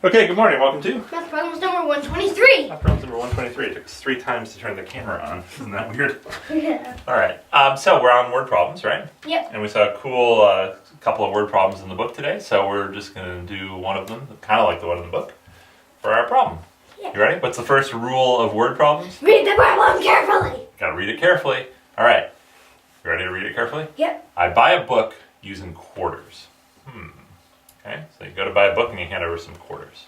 Okay, good morning. Welcome to Math problems number 123. MathProblems number 123. It took us 3 times to turn the camera on. Isn't that weird? Yeah. All right. So we're on word problems, right? Yep. And we saw a cool couple of word problems in the book today. So we're just going to do one of them, kind of like the one in the book, for our problem. Yeah. You ready? What's the first rule of word problems? Read the problem carefully. Got to read it carefully. All right. You ready to read it carefully? Yep. I buy a book using quarters. Okay, so you go to buy a book and you hand over some quarters.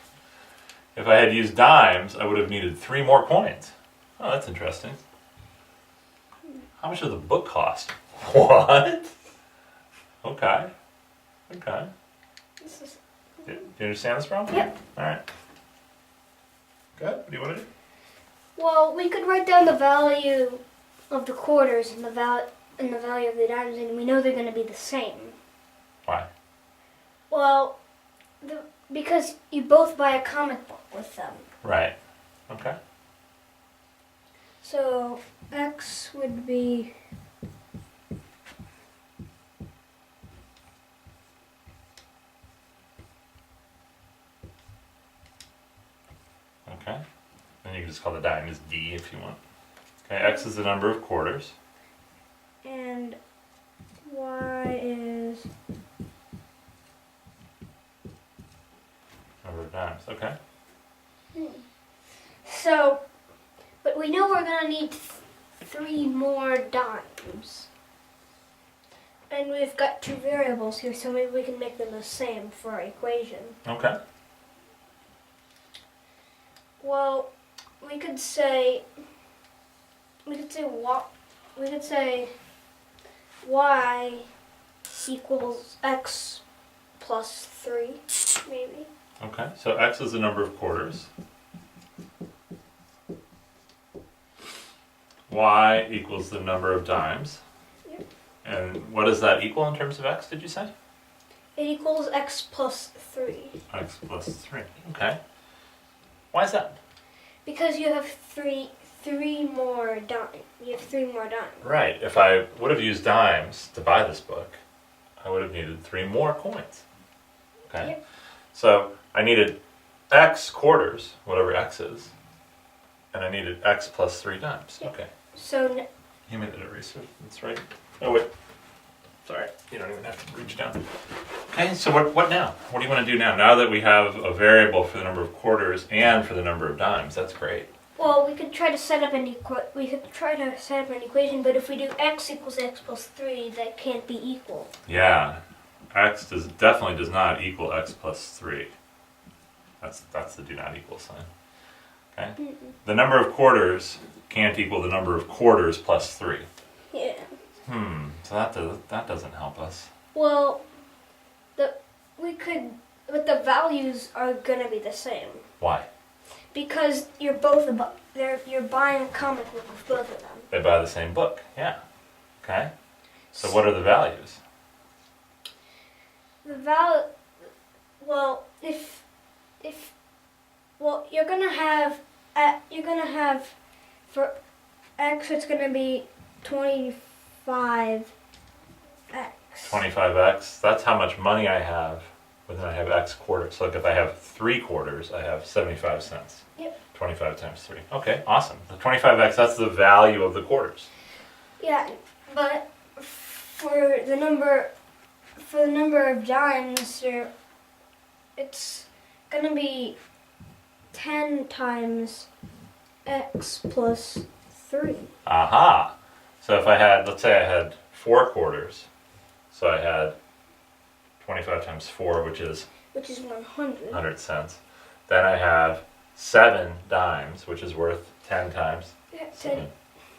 If I had used dimes, I would have needed 3 more coins. Oh, that's interesting. How much does the book cost? What? Okay. Okay. Do you understand this problem? Yep. All right. Good. What do you want to do? Well, we could write down the value of the quarters and the value of the dimes, and we know they're going to be the same. Why? Well, because you both buy a comic book with them. Right. Okay. So X would be Okay. Then you can just call the dime as D if you want. Okay, X is the number of quarters. and Y is Number of dimes. Okay. so. But we know we're gonna need 3 more dimes. And we've got 2 variables here, so maybe we can make them the same for our equation. Okay. Well, we could say y equals x plus 3, maybe. Okay, so X is the number of quarters. Y equals the number of dimes. Yep. And what does that equal in terms of X, did you say? It equals x plus 3. X plus 3. Okay. Why is that? Because you have three more dimes. You have 3 more dimes. Right, if I would have used dimes to buy this book, I would have needed 3 more coins. Okay. Yep. So I needed X quarters, whatever X is, and I needed X plus 3 dimes. Yep. Okay. So You made that eraser. That's right. Oh wait. Sorry. You don't even have to reach down. Okay. So what now? What do you want to do now? Now that we have a variable for the number of quarters and for the number of dimes, that's great. well, we could try to set up an equation, but if we do x equals x plus 3, that can't be equal. Yeah. X definitely does not equal X plus 3. That's the do not equal sign. Okay. The number of quarters can't equal the number of quarters plus 3. Yeah. So that doesn't help us. Well, but the values are gonna be the same Why? because you're buying a comic book with both of them. They buy the same book. Yeah. Okay. So what are the values? The value, well, you're gonna have for x it's gonna be 25x. 25x. That's how much money I have when I have X quarters. So like if I have 3 quarters, I have 75 cents. Yep. 25 times 3. Okay, awesome. The 25x, that's the value of the quarters. Yeah, but for the number of dimes, it's gonna be 10 times x plus 3. Aha. So if I had, let's say I had 4 quarters, so I had 25 times 4, which is 100. 100 cents. Then I have 7 dimes, which is worth 10 times Yeah, 7.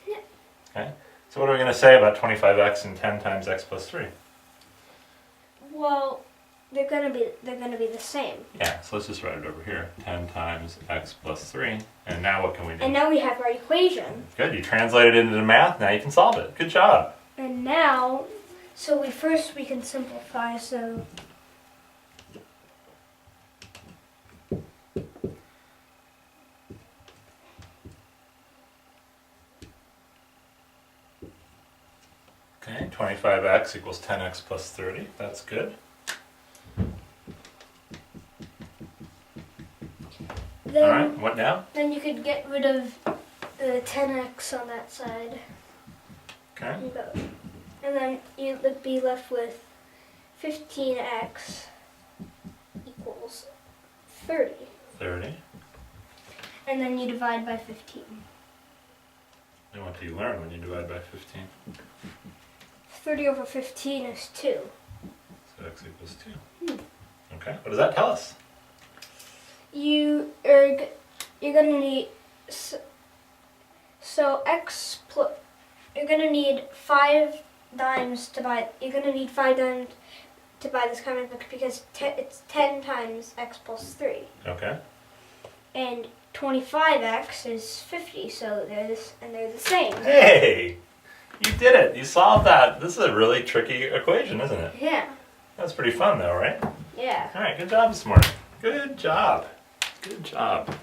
Yeah. Okay. So what are we going to say about 25x and 10 times x plus 3? Well, they're gonna be the same. Yeah, so let's just write it over here. 10 times x plus 3. And now what can we do? And now we have our equation. Good, you translated it into math, now you can solve it. Good job. And now, so we can simplify, so Okay, 25x equals 10x plus 30. That's good. Then, Alright, what now? Then you could get rid of the 10x on that side. Okay. And then you'd be left with 15x equals 30. 30. And then you divide by 15. And what do you learn when you divide by 15? 30 over 15 is 2. So x equals 2. Okay, what does that tell us? You're gonna need you're gonna need 5 dimes to buy. You're gonna need 5 dimes to buy this comic book because it's 10 times x plus 3. Okay. And 25x is 50, so they're the same. Hey! You did it! You solved that! This is a really tricky equation, isn't it? Yeah. That's pretty fun though, right? Yeah. Alright, good job this morning. Good job. Good job.